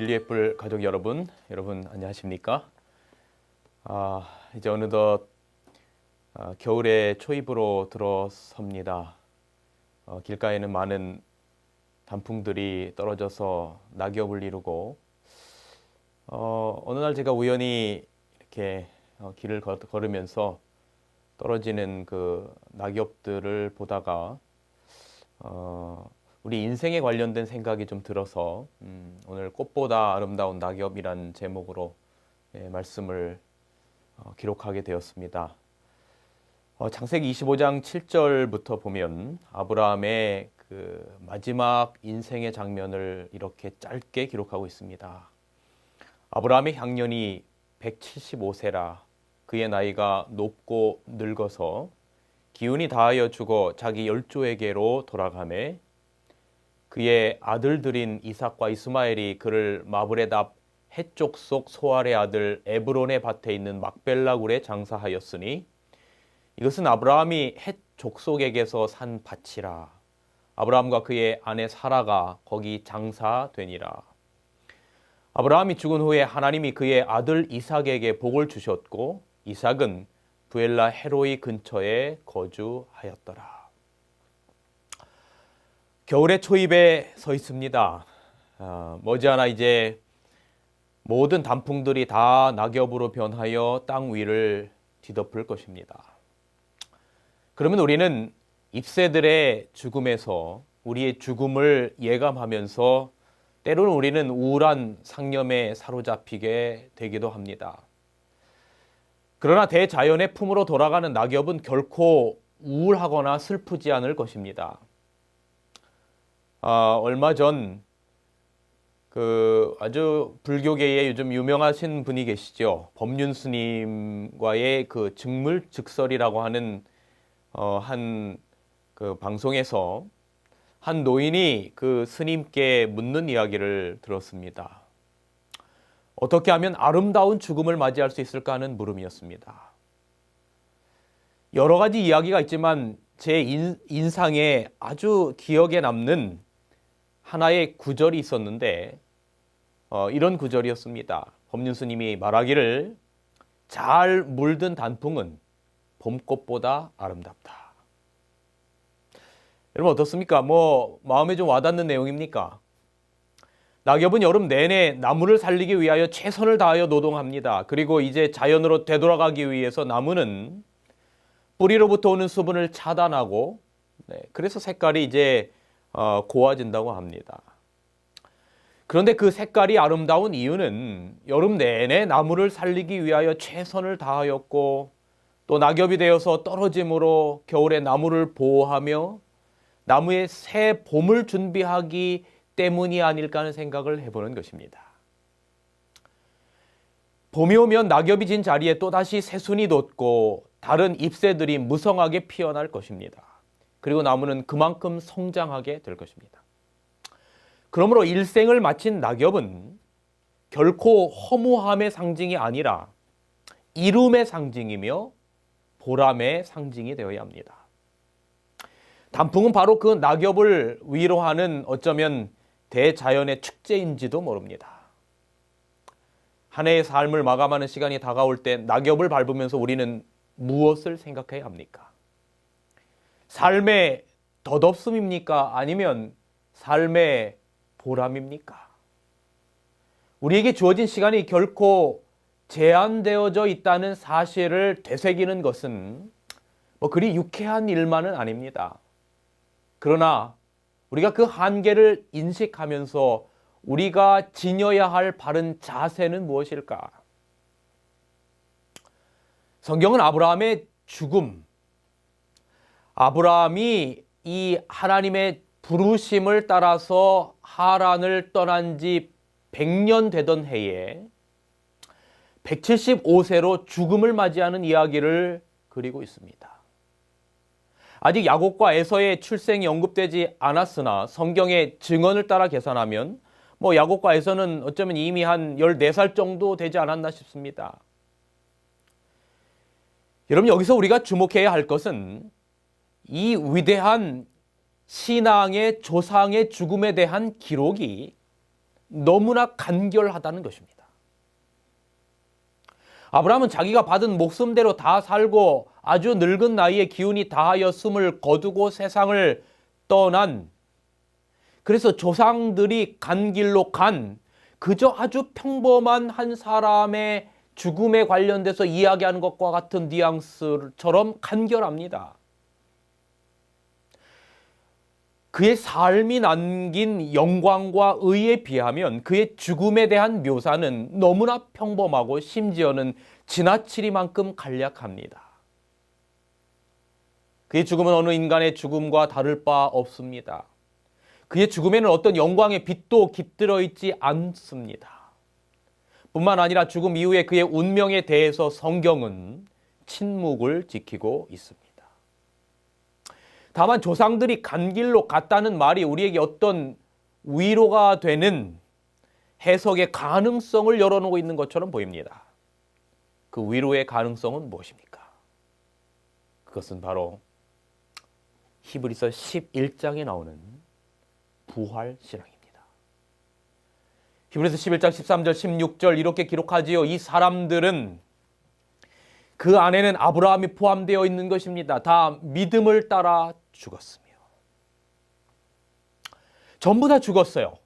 진리의 뿔 가족 여러분 안녕하십니까? 이제 어느덧 겨울의 초입으로 들어섭니다. 길가에는 많은 단풍들이 떨어져서 낙엽을 이루고 어느 날 제가 우연히 이렇게 길을 걸으면서 떨어지는 그 낙엽들을 보다가 우리 인생에 관련된 생각이 좀 들어서 오늘 꽃보다 아름다운 낙엽이란 제목으로 말씀을 기록하게 되었습니다. 창세기 25장 7절부터 보면 아브라함의 그 마지막 인생의 장면을 이렇게 짧게 기록하고 있습니다. 아브라함의 향년이 175세라 그의 나이가 높고 늙어서 기운이 다하여 죽어 자기 열조에게로 돌아가매 그의 아들들인 이삭과 이스마엘이 그를 마브렛 앞 해쪽 속 소알의 아들 에브론의 밭에 있는 막벨라 굴에 장사하였으니 이것은 아브라함이 헷 족속에게서 산 밭이라. 아브라함과 그의 아내 사라가 거기 장사되니라. 아브라함이 죽은 후에 하나님이 그의 아들 이삭에게 복을 주셨고 이삭은 부엘라 헤로이 근처에 거주하였더라. 겨울의 초입에 서 있습니다. 머지않아 이제 모든 단풍들이 다 낙엽으로 변하여 땅 위를 뒤덮을 것입니다. 그러면 우리는 잎새들의 죽음에서 우리의 죽음을 예감하면서 때로는 우리는 우울한 상념에 사로잡히게 되기도 합니다. 그러나 대자연의 품으로 돌아가는 낙엽은 결코 우울하거나 슬프지 않을 것입니다. 얼마 전 아주 불교계에 요즘 유명하신 분이 계시죠. 법륜 스님과의 그 즉물즉설이라고 하는 한 그 방송에서 한 노인이 그 스님께 묻는 이야기를 들었습니다. 어떻게 하면 아름다운 죽음을 맞이할 수 있을까 하는 물음이었습니다. 여러 가지 이야기가 있지만 제 인상에 아주 기억에 남는 하나의 구절이 있었는데 이런 구절이었습니다. 법륜 스님이 말하기를 잘 물든 단풍은 봄꽃보다 아름답다. 여러분 어떻습니까? 마음에 좀 와닿는 내용입니까? 낙엽은 여름 내내 나무를 살리기 위하여 최선을 다하여 노동합니다. 그리고 이제 자연으로 되돌아가기 위해서 나무는 뿌리로부터 오는 수분을 차단하고 그래서 색깔이 이제 고와진다고 합니다. 그런데 그 색깔이 아름다운 이유는 여름 내내 나무를 살리기 위하여 최선을 다하였고 또 낙엽이 되어서 떨어짐으로 겨울에 나무를 보호하며 나무에 새 봄을 준비하기 때문이 아닐까 하는 생각을 해보는 것입니다. 봄이 오면 낙엽이 진 자리에 또다시 새순이 돋고 다른 잎새들이 무성하게 피어날 것입니다. 그리고 나무는 그만큼 성장하게 될 것입니다. 그러므로 일생을 마친 낙엽은 결코 허무함의 상징이 아니라 이룸의 상징이며 보람의 상징이 되어야 합니다. 단풍은 바로 그 낙엽을 위로하는 어쩌면 대자연의 축제인지도 모릅니다. 한 해의 삶을 마감하는 시간이 다가올 때 낙엽을 밟으면서 우리는 무엇을 생각해야 합니까? 삶의 덧없음입니까? 아니면 삶의 보람입니까? 우리에게 주어진 시간이 결코 제한되어져 있다는 사실을 되새기는 것은 그리 유쾌한 일만은 아닙니다. 그러나 우리가 그 한계를 인식하면서 우리가 지녀야 할 바른 자세는 무엇일까? 성경은 아브라함의 죽음, 아브라함이 이 하나님의 부르심을 따라서 하란을 떠난 지 100년 되던 해에 175세로 죽음을 맞이하는 이야기를 그리고 있습니다. 아직 야곱과 에서의 출생이 언급되지 않았으나 성경의 증언을 따라 계산하면 야곱과 에서는 어쩌면 이미 한 14살 정도 되지 않았나 싶습니다. 여러분 여기서 우리가 주목해야 할 것은 이 위대한 신앙의 조상의 죽음에 대한 기록이 너무나 간결하다는 것입니다. 아브라함은 자기가 받은 목숨대로 다 살고 아주 늙은 나이에 기운이 다하여 숨을 거두고 세상을 떠난, 그래서 조상들이 간 길로 간 그저 아주 평범한 한 사람의 죽음에 관련돼서 이야기하는 것과 같은 뉘앙스처럼 간결합니다. 그의 삶이 남긴 영광과 의에 비하면 그의 죽음에 대한 묘사는 너무나 평범하고 심지어는 지나치리만큼 간략합니다. 그의 죽음은 어느 인간의 죽음과 다를 바 없습니다. 그의 죽음에는 어떤 영광의 빛도 깃들어 있지 않습니다. 뿐만 아니라 죽음 이후에 그의 운명에 대해서 성경은 침묵을 지키고 있습니다. 다만 조상들이 간 길로 갔다는 말이 우리에게 어떤 위로가 되는 해석의 가능성을 열어놓고 있는 것처럼 보입니다. 그 위로의 가능성은 무엇입니까? 그것은 바로 히브리서 11장에 나오는 부활 신앙입니다. 히브리서 11장 13절 16절 이렇게 기록하지요. 이 사람들은 그 안에는 아브라함이 포함되어 있는 것입니다. 다 믿음을 따라 죽었으며. 전부 다 죽었어요.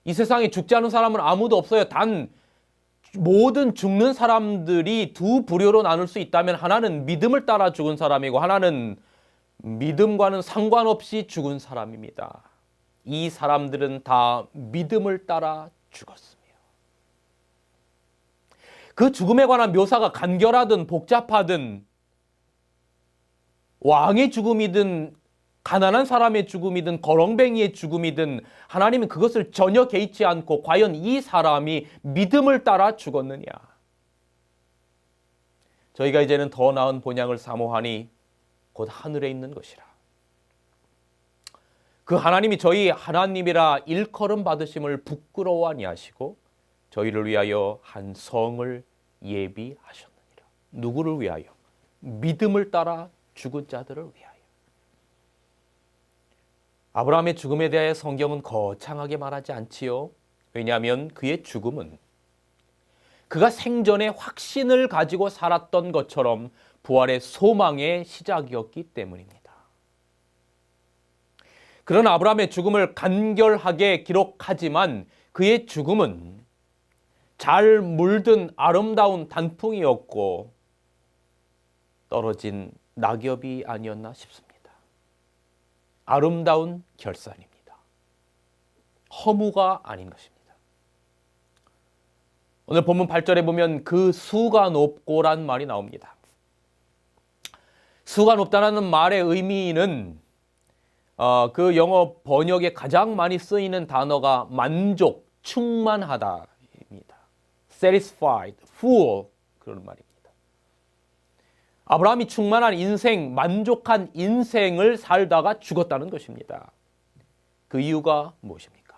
이 세상에 죽지 않은 사람은 아무도 없어요. 단 모든 죽는 사람들이 두 부류로 나눌 수 있다면 하나는 믿음을 따라 죽은 사람이고 하나는 믿음과는 상관없이 죽은 사람입니다. 이 사람들은 다 믿음을 따라 죽었으며. 그 죽음에 관한 묘사가 간결하든 복잡하든 왕의 죽음이든 가난한 사람의 죽음이든 거렁뱅이의 죽음이든 하나님은 그것을 전혀 개의치 않고 과연 이 사람이 믿음을 따라 죽었느냐. 저희가 이제는 더 나은 본향을 사모하니 곧 하늘에 있는 것이라. 그 하나님이 저희 하나님이라 일컬음 받으심을 부끄러워 아니하시고 저희를 위하여 한 성을 예비하셨느니라. 누구를 위하여? 믿음을 따라 죽은 자들을 위하여. 아브라함의 죽음에 대해 성경은 거창하게 말하지 않지요. 왜냐하면 그의 죽음은 그가 생전에 확신을 가지고 살았던 것처럼 부활의 소망의 시작이었기 때문입니다. 그런 아브라함의 죽음을 간결하게 기록하지만 그의 죽음은 잘 물든 아름다운 단풍이었고 떨어진 낙엽이 아니었나 싶습니다. 아름다운 결산입니다. 허무가 아닌 것입니다. 오늘 본문 8절에 보면 그 수가 높고란 말이 나옵니다. 수가 높다는 말의 의미는 그 영어 번역에 가장 많이 쓰이는 단어가 만족, 충만하다입니다. satisfied, full 그런 말입니다. 아브라함이 충만한 인생, 만족한 인생을 살다가 죽었다는 것입니다. 그 이유가 무엇입니까?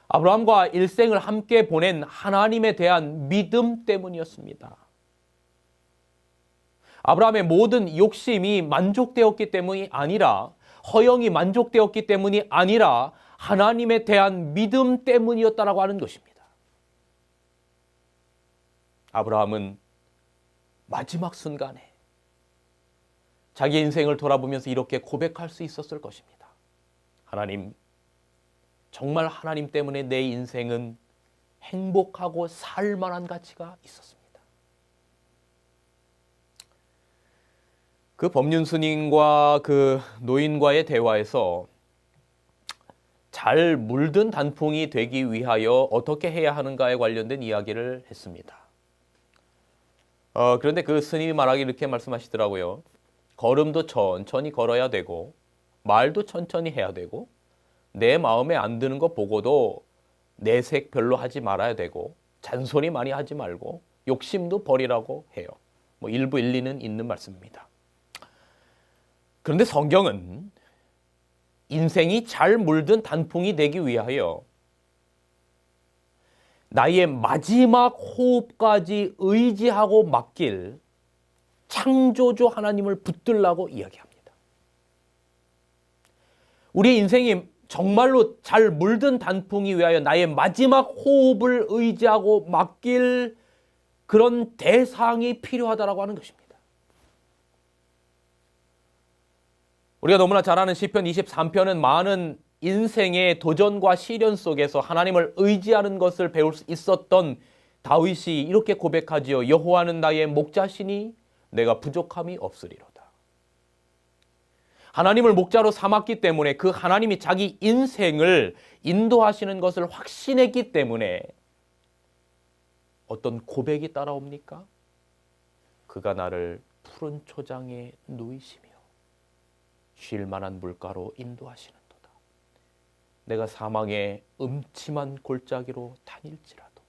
아브라함과 일생을 함께 보낸 하나님에 대한 믿음 때문이었습니다. 아브라함의 모든 욕심이 만족되었기 때문이 아니라, 허영이 만족되었기 때문이 아니라 하나님에 대한 믿음 때문이었다라고 하는 것입니다. 아브라함은 마지막 순간에 자기 인생을 돌아보면서 이렇게 고백할 수 있었을 것입니다. 하나님, 정말 하나님 때문에 내 인생은 행복하고 살만한 가치가 있었습니다. 그 법륜 스님과 그 노인과의 대화에서 잘 물든 단풍이 되기 위하여 어떻게 해야 하는가에 관련된 이야기를 했습니다. 그런데 그 스님이 말하기 이렇게 말씀하시더라고요. 걸음도 천천히 걸어야 되고 말도 천천히 해야 되고 내 마음에 안 드는 거 보고도 내색 별로 하지 말아야 되고 잔소리 많이 하지 말고 욕심도 버리라고 해요. 일부 일리는 있는 말씀입니다. 그런데 성경은 인생이 잘 물든 단풍이 되기 위하여 나의 마지막 호흡까지 의지하고 맡길 창조주 하나님을 붙들라고 이야기합니다. 우리의 인생이 정말로 잘 물든 단풍이 위하여 나의 마지막 호흡을 의지하고 맡길 그런 대상이 필요하다라고 하는 것입니다. 우리가 너무나 잘 아는 시편 23편은 많은 인생의 도전과 시련 속에서 하나님을 의지하는 것을 배울 수 있었던 다윗이 이렇게 고백하지요. 여호와는 나의 목자시니 내가 부족함이 없으리로다. 하나님을 목자로 삼았기 때문에 그 하나님이 자기 인생을 인도하시는 것을 확신했기 때문에 어떤 고백이 따라옵니까? 그가 나를 푸른 초장에 누이시며 쉴 만한 물가로 인도하시는도다. 내가 사망의 음침한 골짜기로 다닐지라도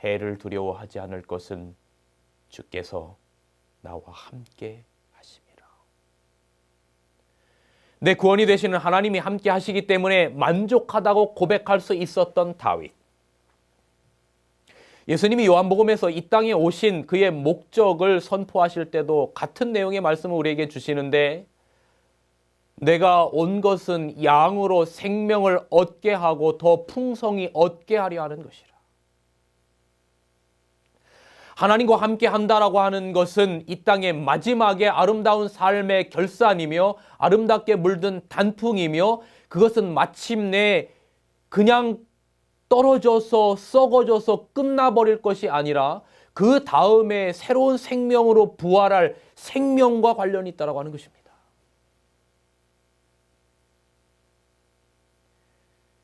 해를 두려워하지 않을 것은 주께서 나와 함께 하심이라. 내 구원이 되시는 하나님이 함께 하시기 때문에 만족하다고 고백할 수 있었던 다윗. 예수님이 요한복음에서 이 땅에 오신 그의 목적을 선포하실 때도 같은 내용의 말씀을 우리에게 주시는데, 내가 온 것은 양으로 생명을 얻게 하고 더 풍성히 얻게 하려 하는 것이라. 하나님과 함께 한다라고 하는 것은 이 땅의 마지막에 아름다운 삶의 결산이며 아름답게 물든 단풍이며, 그것은 마침내 그냥 떨어져서 썩어져서 끝나버릴 것이 아니라 그 다음에 새로운 생명으로 부활할 생명과 관련이 있다고 하는 것입니다.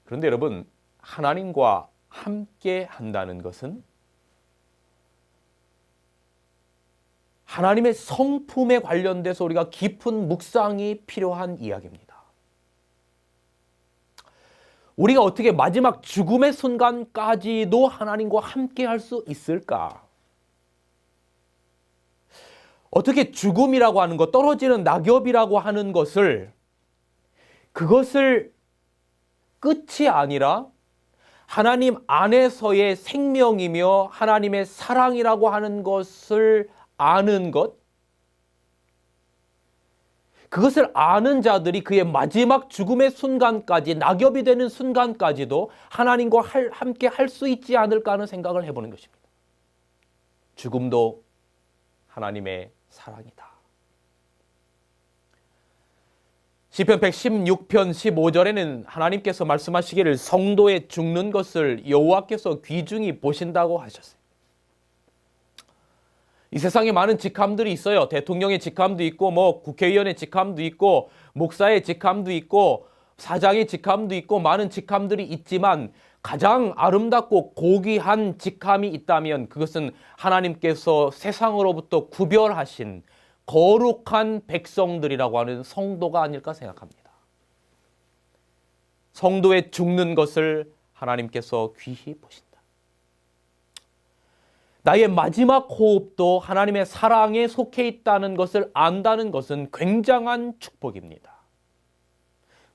그런데 여러분, 하나님과 함께 한다는 것은 하나님의 성품에 관련돼서 우리가 깊은 묵상이 필요한 이야기입니다. 우리가 어떻게 마지막 죽음의 순간까지도 하나님과 함께 할 수 있을까? 어떻게 죽음이라고 하는 것, 떨어지는 낙엽이라고 하는 것을, 그것을 끝이 아니라 하나님 안에서의 생명이며 하나님의 사랑이라고 하는 것을 아는 것, 그것을 아는 자들이 그의 마지막 죽음의 순간까지, 낙엽이 되는 순간까지도 하나님과 함께 할 수 있지 않을까 하는 생각을 해보는 것입니다. 죽음도 하나님의 사랑이다. 시편 116편 15절에는 하나님께서 말씀하시기를 성도의 죽는 것을 여호와께서 귀중히 보신다고 하셨어요. 이 세상에 많은 직함들이 있어요. 대통령의 직함도 있고, 국회의원의 직함도 있고, 목사의 직함도 있고, 사장의 직함도 있고, 많은 직함들이 있지만 가장 아름답고 고귀한 직함이 있다면 그것은 하나님께서 세상으로부터 구별하신 거룩한 백성들이라고 하는 성도가 아닐까 생각합니다. 성도의 죽는 것을 하나님께서 귀히 보신다. 나의 마지막 호흡도 하나님의 사랑에 속해 있다는 것을 안다는 것은 굉장한 축복입니다.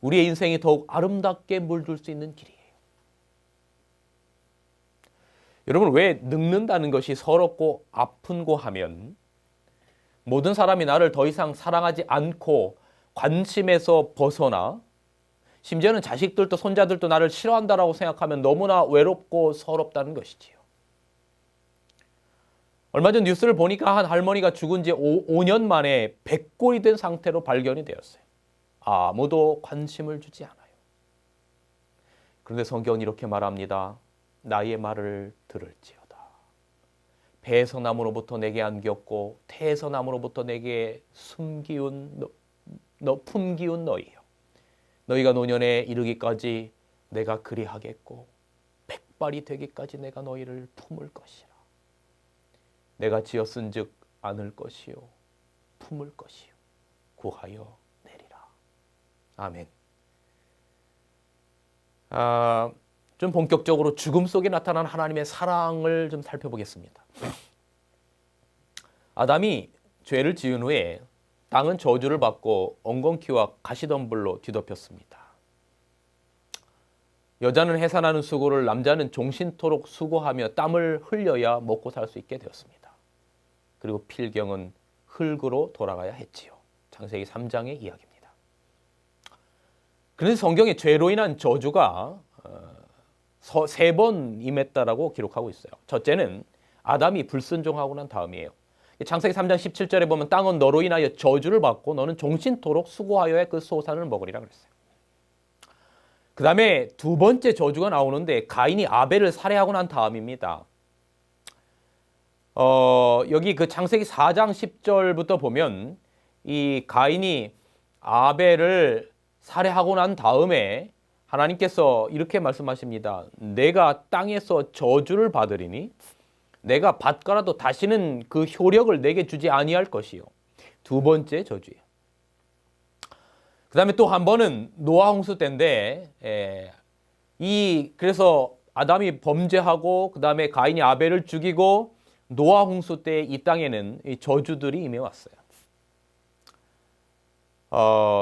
우리의 인생이 더욱 아름답게 물들 수 있는 길이에요. 여러분, 왜 늙는다는 것이 서럽고 아픈고 하면 모든 사람이 나를 더 이상 사랑하지 않고 관심에서 벗어나, 심지어는 자식들도 손자들도 나를 싫어한다라고 생각하면 너무나 외롭고 서럽다는 것이지요. 얼마 전 뉴스를 보니까 한 할머니가 죽은 지 5년 만에 백골이 된 상태로 발견이 되었어요. 아무도 관심을 주지 않아요. 그런데 성경은 이렇게 말합니다. 나의 말을 들을지어다. 배에서 나무로부터 내게 안겼고 태에서 나무로부터 내게 품기운 너희여. 너희가 노년에 이르기까지 내가 그리하겠고 백발이 되기까지 내가 너희를 품을 것이라. 내가 지었은즉 안을 것이요 품을 것이요 구하여 내리라. 아멘. 좀 본격적으로 죽음 속에 나타난 하나님의 사랑을 좀 살펴보겠습니다. 아담이 죄를 지은 후에 땅은 저주를 받고 엉겅퀴와 가시덤불로 뒤덮였습니다. 여자는 해산하는 수고를, 남자는 종신토록 수고하며 땀을 흘려야 먹고 살 수 있게 되었습니다. 그리고 필경은 흙으로 돌아가야 했지요. 창세기 3장의 이야기입니다. 그런데 성경에 죄로 인한 저주가 3번 임했다라고 기록하고 있어요. 첫째는 아담이 불순종하고 난 다음이에요. 창세기 3장 17절에 보면 땅은 너로 인하여 저주를 받고 너는 종신토록 수고하여야 그 소산을 먹으리라 그랬어요. 그 다음에 두 번째 저주가 나오는데 가인이 아벨을 살해하고 난 다음입니다. 여기 그 창세기 4장 10절부터 보면 이 가인이 아벨을 살해하고 난 다음에 하나님께서 이렇게 말씀하십니다. 내가 땅에서 저주를 받으리니 내가 받더라도 다시는 그 효력을 내게 주지 아니할 것이요. 두 번째 저주예요. 그 다음에 또 한 번은 노아 홍수 때인데 그래서 아담이 범죄하고 그 다음에 가인이 아벨을 죽이고 노아 홍수 때 이 땅에는 이 저주들이 임해왔어요.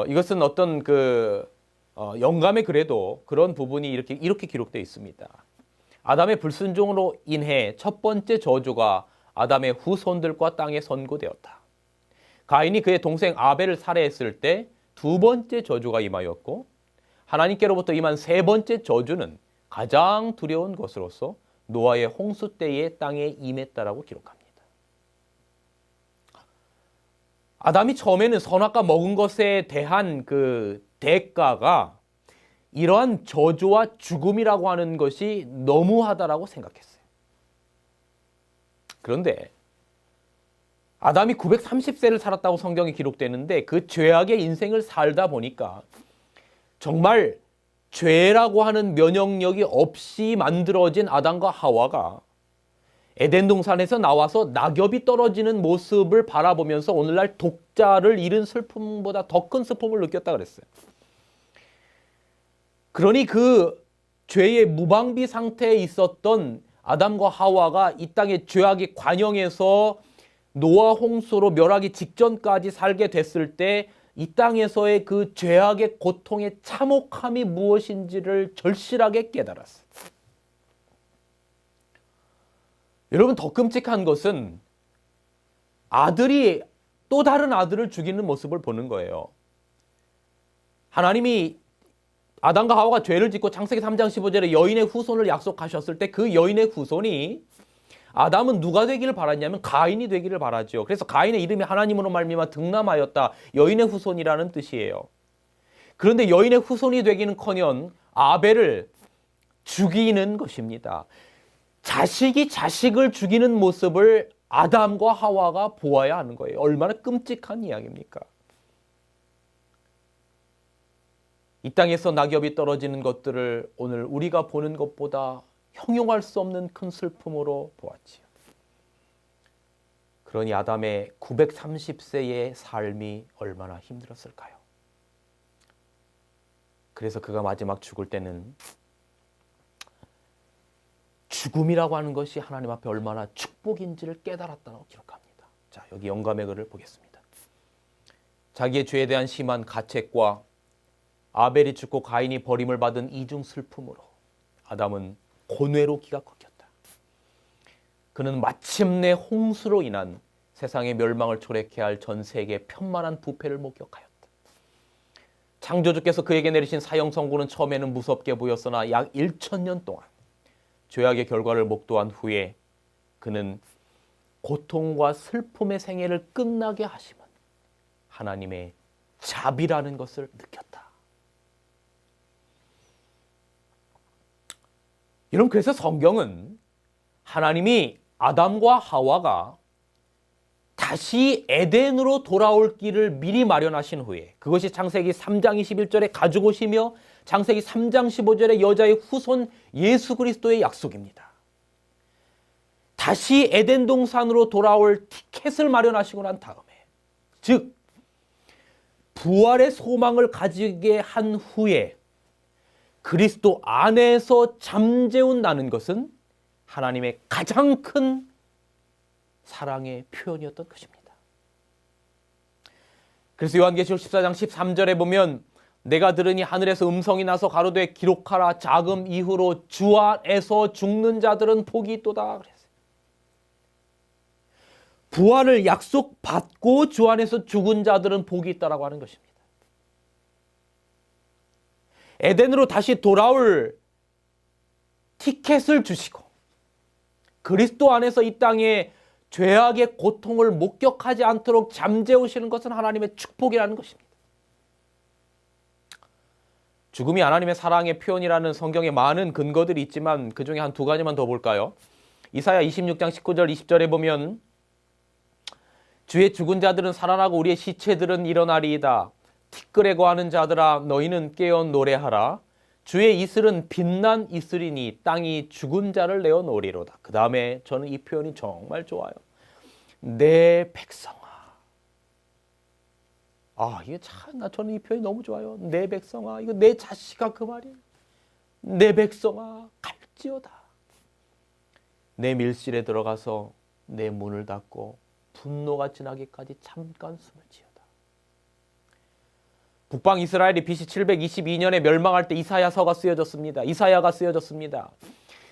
이것은 어떤 영감의 글에도 그런 부분이 이렇게 기록되어 있습니다. 아담의 불순종으로 인해 첫 번째 저주가 아담의 후손들과 땅에 선고되었다. 가인이 그의 동생 아벨을 살해했을 때 두 번째 저주가 임하였고 하나님께로부터 임한 세 번째 저주는 가장 두려운 것으로서 노아의 홍수 때에 땅에 임했다라고 기록합니다. 아담이 처음에는 선악과 먹은 것에 대한 그 대가가 이러한 저주와 죽음이라고 하는 것이 너무하다라고 생각했어요. 그런데 아담이 930세를 살았다고 성경에 기록되는데 그 죄악의 인생을 살다 보니까 정말 죄라고 하는 면역력이 없이 만들어진 아담과 하와가 에덴 동산에서 나와서 낙엽이 떨어지는 모습을 바라보면서 오늘날 독자를 잃은 슬픔보다 더 큰 슬픔을 느꼈다 그랬어요. 그러니 그 죄의 무방비 상태에 있었던 아담과 하와가 이 땅의 죄악의 관영에서 노아 홍수로 멸하기 직전까지 살게 됐을 때 이 땅에서의 그 죄악의 고통의 참혹함이 무엇인지를 절실하게 깨달았어요. 여러분, 더 끔찍한 것은 아들이 또 다른 아들을 죽이는 모습을 보는 거예요. 하나님이 아담과 하와가 죄를 짓고 창세기 3장 15절에 여인의 후손을 약속하셨을 때 그 여인의 후손이 아담은 누가 되기를 바랐냐면 가인이 되기를 바라죠. 그래서 가인의 이름이 하나님으로 말미암아 등남하였다. 여인의 후손이라는 뜻이에요. 그런데 여인의 후손이 되기는커녕 아벨을 죽이는 것입니다. 자식이 자식을 죽이는 모습을 아담과 하와가 보아야 하는 거예요. 얼마나 끔찍한 이야기입니까? 이 땅에서 낙엽이 떨어지는 것들을 오늘 우리가 보는 것보다 형용할 수 없는 큰 슬픔으로 보았지요. 그러니 아담의 930세의 삶이 얼마나 힘들었을까요? 그래서 그가 마지막 죽을 때는 죽음이라고 하는 것이 하나님 앞에 얼마나 축복인지를 깨달았다고 기록합니다. 자, 여기 영감의 글을 보겠습니다. 자기의 죄에 대한 심한 가책과 아벨이 죽고 가인이 버림을 받은 이중 슬픔으로 아담은 고뇌로 기가 꺾였다. 그는 마침내 홍수로 인한 세상의 멸망을 초래케 할 전 세계의 편만한 부패를 목격하였다. 창조주께서 그에게 내리신 사형 선고는 처음에는 무섭게 보였으나 약 1000년 동안 죄악의 결과를 목도한 후에 그는 고통과 슬픔의 생애를 끝나게 하심은 하나님의 자비라는 것을 느꼈다. 여러분, 그래서 성경은 하나님이 아담과 하와가 다시 에덴으로 돌아올 길을 미리 마련하신 후에 그것이 창세기 3장 21절에 가지고 오시며 창세기 3장 15절에 여자의 후손 예수 그리스도의 약속입니다. 다시 에덴 동산으로 돌아올 티켓을 마련하시고 난 다음에, 즉 부활의 소망을 가지게 한 후에 그리스도 안에서 잠재운다는 것은 하나님의 가장 큰 사랑의 표현이었던 것입니다. 그래서 요한계시록 14장 13절에 보면 내가 들으니 하늘에서 음성이 나서 가로되 기록하라 자금 이후로 주 안에서 죽는 자들은 복이 있도다 그랬어요. 부활을 약속받고 주 안에서 죽은 자들은 복이 있다라고 하는 것입니다. 에덴으로 다시 돌아올 티켓을 주시고 그리스도 안에서 이 땅에 죄악의 고통을 목격하지 않도록 잠재우시는 것은 하나님의 축복이라는 것입니다. 죽음이 하나님의 사랑의 표현이라는 성경에 많은 근거들이 있지만 그 중에 한 두 가지만 더 볼까요? 이사야 26장 19절 20절에 보면 주의 죽은 자들은 살아나고 우리의 시체들은 일어나리이다. 티끌에 거하는 자들아 너희는 깨어 노래하라. 주의 이슬은 빛난 이슬이니 땅이 죽은 자를 내어 놓으리로다. 그 다음에 저는 이 표현이 정말 좋아요. 내 백성아. 이게 참, 저는 이 표현이 너무 좋아요. 내 백성아. 이거 내 자식아 그 말이에요. 내 백성아 갈지어다. 내 밀실에 들어가서 내 문을 닫고 분노가 지나기까지 잠깐 숨을 지어다. 북방 이스라엘이 BC 722년에 멸망할 때 이사야서가 쓰여졌습니다. 이사야가 쓰여졌습니다.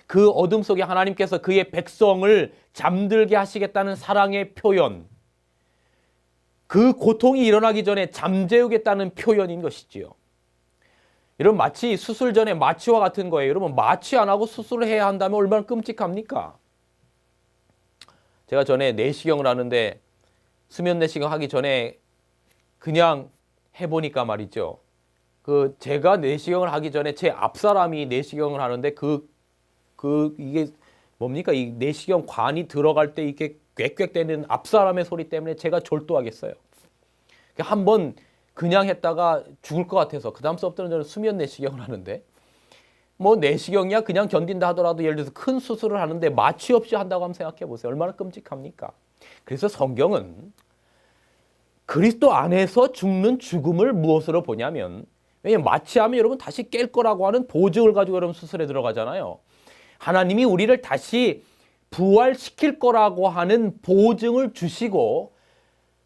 그 어둠 속에 하나님께서 그의 백성을 잠들게 하시겠다는 사랑의 표현, 그 고통이 일어나기 전에 잠재우겠다는 표현인 것이지요. 여러분 마치 수술 전에 마취와 같은 거예요. 여러분 마취 안 하고 수술을 해야 한다면 얼마나 끔찍합니까? 제가 전에 내시경을 하는데 수면 내시경 하기 전에 그냥 해보니까 말이죠. 제가 내시경을 하기 전에 제 앞사람이 내시경을 하는데 이게 뭡니까? 이 내시경 관이 들어갈 때 이게 꽥꽥대는 앞사람의 소리 때문에 제가 졸도하겠어요. 한번 그냥 했다가 죽을 것 같아서 그 다음부터는 저는 수면 내시경을 하는데 뭐 내시경이야 그냥 견딘다 하더라도 예를 들어서 큰 수술을 하는데 마취 없이 한다고 한번 생각해 보세요. 얼마나 끔찍합니까? 그래서 성경은 그리스도 안에서 죽는 죽음을 무엇으로 보냐면 왜냐하면 마취하면 여러분 다시 깰 거라고 하는 보증을 가지고 여러분 수술에 들어가잖아요. 하나님이 우리를 다시 부활시킬 거라고 하는 보증을 주시고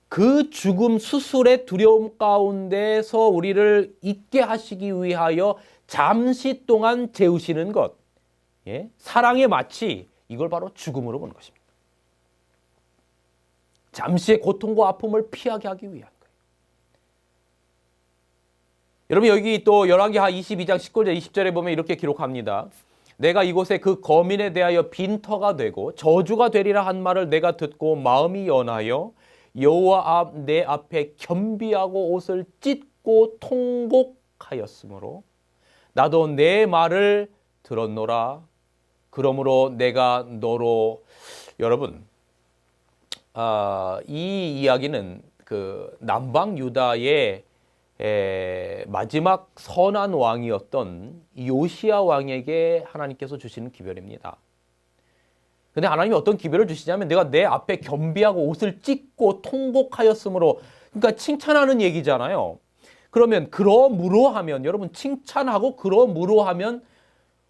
그 죽음 수술의 두려움 가운데서 우리를 있게 하시기 위하여 잠시 동안 재우시는 것, 사랑의 마취, 이걸 바로 죽음으로 보는 것입니다. 잠시의 고통과 아픔을 피하게 하기 위한 거예요. 여러분 여기 또 열왕기하 22장 19절 20절에 보면 이렇게 기록합니다. 내가 이곳에 그 거민에 대하여 빈터가 되고 저주가 되리라 한 말을 내가 듣고 마음이 연하여 여호와 내 앞에 겸비하고 옷을 찢고 통곡하였으므로 나도 내 말을 들었노라. 그러므로 내가 너로 여러분 이 이야기는 그 남방 유다의 마지막 선한 왕이었던 요시야 왕에게 하나님께서 주시는 기별입니다. 근데 하나님이 어떤 기별을 주시냐면 내가 내 앞에 겸비하고 옷을 찢고 통곡하였으므로, 그러니까 칭찬하는 얘기잖아요. 그러면 그러므로 하면 여러분 칭찬하고 그러므로 하면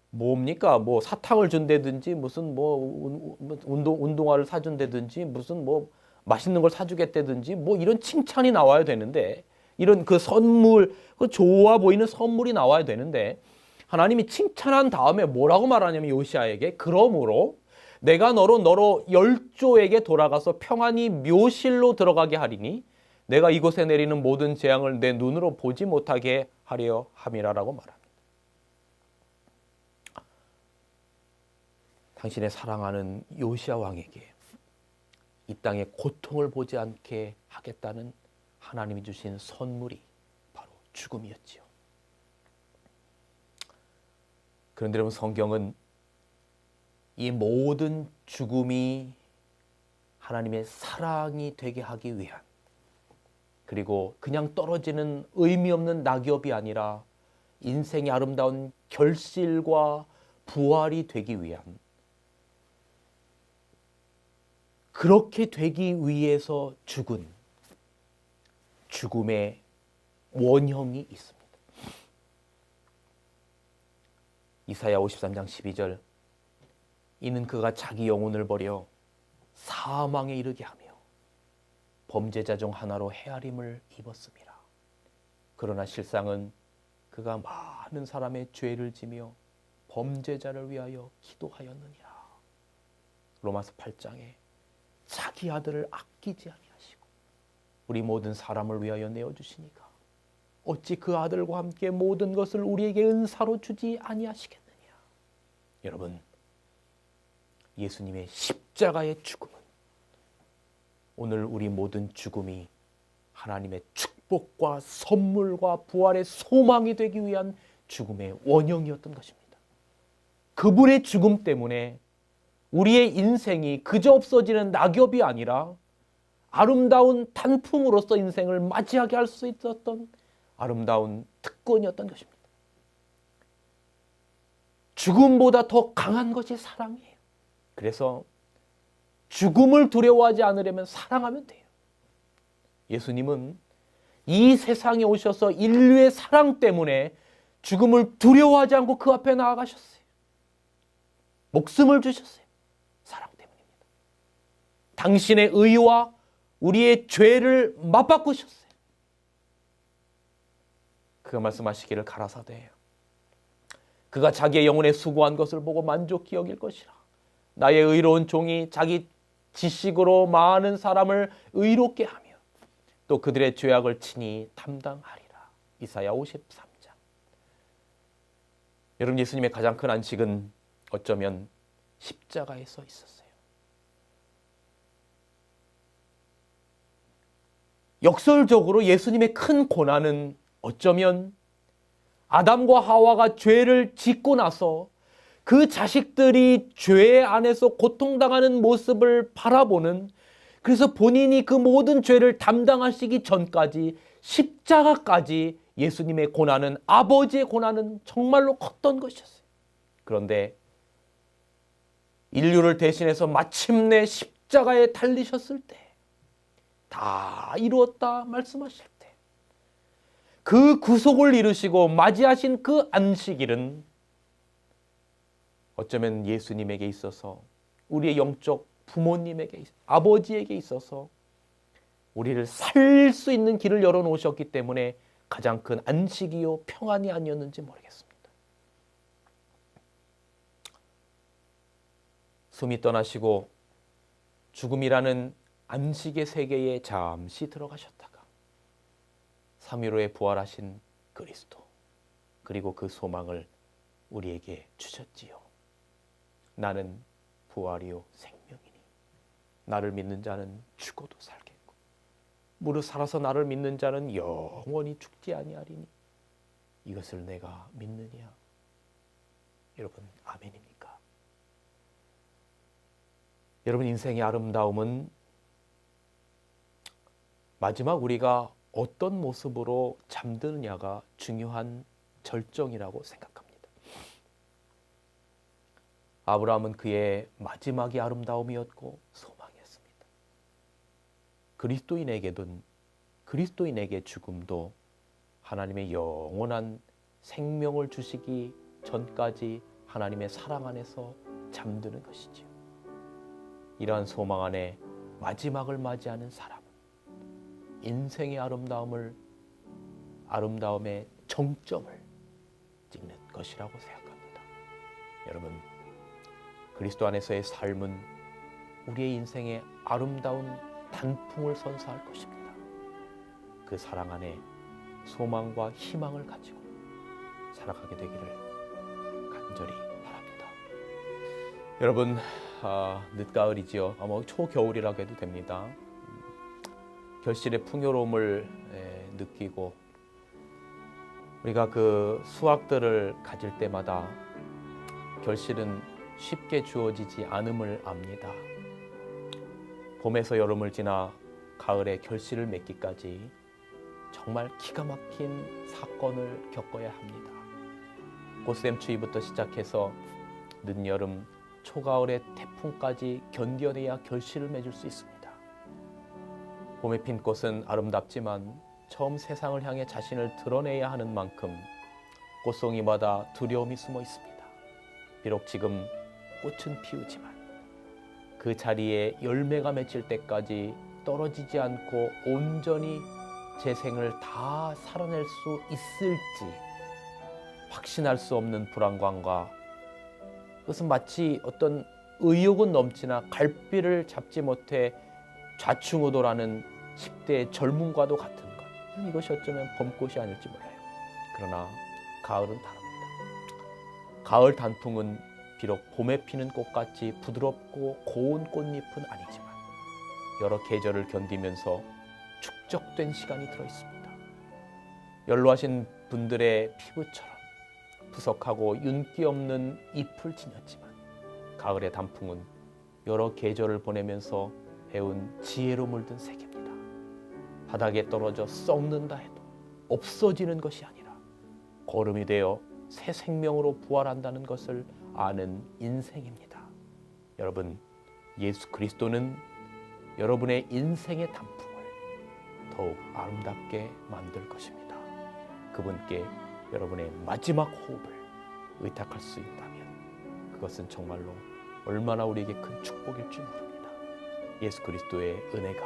뭡니까? 뭐 사탕을 준다든지 무슨 뭐 운동화를 사준다든지 무슨 뭐 맛있는 걸 사주겠다든지 뭐 이런 칭찬이 나와야 되는데, 이런 그 선물, 그 좋아 보이는 선물이 나와야 되는데 하나님이 칭찬한 다음에 뭐라고 말하냐면 요시야에게 그러므로 내가 너로 열조에게 돌아가서 평안히 묘실로 들어가게 하리니 내가 이곳에 내리는 모든 재앙을 내 눈으로 보지 못하게 하려 함이라라고 말합니다. 당신의 사랑하는 요시야 왕에게 이 땅의 고통을 보지 않게 하겠다는 하나님이 주신 선물이 바로 죽음이었지요. 그런데 여러분 성경은 이 모든 죽음이 하나님의 사랑이 되게 하기 위한, 그리고 그냥 떨어지는 의미 없는 낙엽이 아니라 인생의 아름다운 결실과 부활이 되기 위한, 그렇게 되기 위해서 죽은 죽음의 원형이 있습니다. 이사야 53장 12절, 이는 그가 자기 영혼을 버려 사망에 이르게 하며 범죄자 중 하나로 헤아림을 입었음이라. 그러나 실상은 그가 많은 사람의 죄를 지며 범죄자를 위하여 기도하였느니라. 로마서 8장에 자기 아들을 아끼지 아니하시고 우리 모든 사람을 위하여 내어주시니까 어찌 그 아들과 함께 모든 것을 우리에게 은사로 주지 아니하시겠느냐. 여러분, 예수님의 십자가의 죽음은 오늘 우리 모든 죽음이 하나님의 축복과 선물과 부활의 소망이 되기 위한 죽음의 원형이었던 것입니다. 그분의 죽음 때문에 우리의 인생이 그저 없어지는 낙엽이 아니라 아름다운 단풍으로서 인생을 맞이하게 할 수 있었던 아름다운 특권이었던 것입니다. 죽음보다 더 강한 것이 사랑이에요. 그래서 죽음을 두려워하지 않으려면 사랑하면 돼요. 예수님은 이 세상에 오셔서 인류의 사랑 때문에 죽음을 두려워하지 않고 그 앞에 나아가셨어요. 목숨을 주셨어요. 사랑 때문입니다. 당신의 의와 우리의 죄를 맞바꾸셨어요. 그가 말씀하시기를 가라사대 그가 자기의 영혼에 수고한 것을 보고 만족히 여길 것이라. 나의 의로운 종이 자기 지식으로 많은 사람을 의롭게 하며 또 그들의 죄악을 친히 담당하리라. 이사야 53장. 여러분, 예수님의 가장 큰 안식은 어쩌면 십자가에서 있었어요. 역설적으로 예수님의 큰 고난은 어쩌면 아담과 하와가 죄를 짓고 나서 그 자식들이 죄 안에서 고통당하는 모습을 바라보는, 그래서 본인이 그 모든 죄를 담당하시기 전까지 십자가까지 예수님의 고난은, 아버지의 고난은 정말로 컸던 것이었어요. 그런데 인류를 대신해서 마침내 십자가에 달리셨을 때 다 이루었다 말씀하실 때 그 구속을 이루시고 맞이하신 그 안식일은 어쩌면 예수님에게 있어서, 우리의 영적 부모님에게, 아버지에게 있어서 우리를 살릴 수 있는 길을 열어놓으셨기 때문에 가장 큰 안식이요 평안이 아니었는지 모르겠습니다. 숨이 떠나시고 죽음이라는 안식의 세계에 잠시 들어가셨다가 3일 후에 부활하신 그리스도, 그리고 그 소망을 우리에게 주셨지요. 나는 부활이요 생명이니 나를 믿는 자는 죽어도 살겠고 무릇 살아서 나를 믿는 자는 영원히 죽지 아니하리니 이것을 내가 믿느냐. 여러분, 아멘입니까? 여러분, 인생의 아름다움은 마지막 우리가 어떤 모습으로 잠드느냐가 중요한 절정이라고 생각합니다. 아브라함은 그의 마지막이 아름다움이었고 소망이었습니다. 그리스도인에게 죽음도 하나님의 영원한 생명을 주시기 전까지 하나님의 사랑 안에서 잠드는 것이지요. 이러한 소망 안에 마지막을 맞이하는 사람은 인생의 아름다움의 정점을 찍는 것이라고 생각합니다. 여러분, 그리스도 안에서의 삶은 우리의 인생의 아름다운 단풍을 선사할 것입니다. 그 사랑 안에 소망과 희망을 가지고 살아가게 되기를 간절히 바랍니다. 여러분, 늦가을이지요. 아마 초겨울이라고 해도 됩니다. 결실의 풍요로움을 느끼고 우리가 그 수확들을 가질 때마다 결실은 쉽게 주어지지 않음을 압니다. 봄에서 여름을 지나 가을에 결실을 맺기까지 정말 기가 막힌 사건을 겪어야 합니다. 꽃샘추위부터 시작해서 늦여름, 초가을의 태풍까지 견뎌내야 결실을 맺을 수 있습니다. 봄에 핀 꽃은 아름답지만 처음 세상을 향해 자신을 드러내야 하는 만큼 꽃송이마다 두려움이 숨어 있습니다. 비록 지금 꽃은 피우지만 그 자리에 열매가 맺힐 때까지 떨어지지 않고 온전히 재생을 다 살아낼 수 있을지 확신할 수 없는 불안감과, 그것은 마치 어떤 의욕은 넘치나 갈피를 잡지 못해 좌충우돌하는 10대의 젊음과도 같은 것. 이것이 어쩌면 봄꽃이 아닐지 몰라요. 그러나 가을은 다릅니다. 가을 단풍은 비록 봄에 피는 꽃같이 부드럽고 고운 꽃잎은 아니지만 여러 계절을 견디면서 축적된 시간이 들어있습니다. 연로하신 분들의 피부처럼 부석하고 윤기 없는 잎을 지녔지만 가을의 단풍은 여러 계절을 보내면서 배운 지혜로 물든 색입니다. 바닥에 떨어져 썩는다 해도 없어지는 것이 아니라 거름이 되어 새 생명으로 부활한다는 것을 아는 인생입니다. 여러분, 예수 그리스도는 여러분의 인생의 단풍을 더욱 아름답게 만들 것입니다. 그분께 여러분의 마지막 호흡을 의탁할 수 있다면 그것은 정말로 얼마나 우리에게 큰 축복일지 모릅니다. 예수 그리스도의 은혜가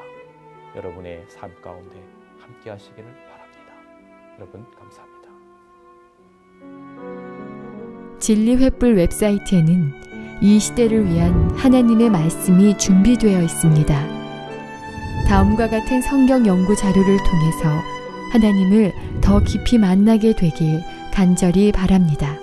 여러분의 삶 가운데 함께 하시기를 바랍니다. 여러분 감사합니다. 진리횃불 웹사이트에는 이 시대를 위한 하나님의 말씀이 준비되어 있습니다. 다음과 같은 성경 연구 자료를 통해서 하나님을 더 깊이 만나게 되길 간절히 바랍니다.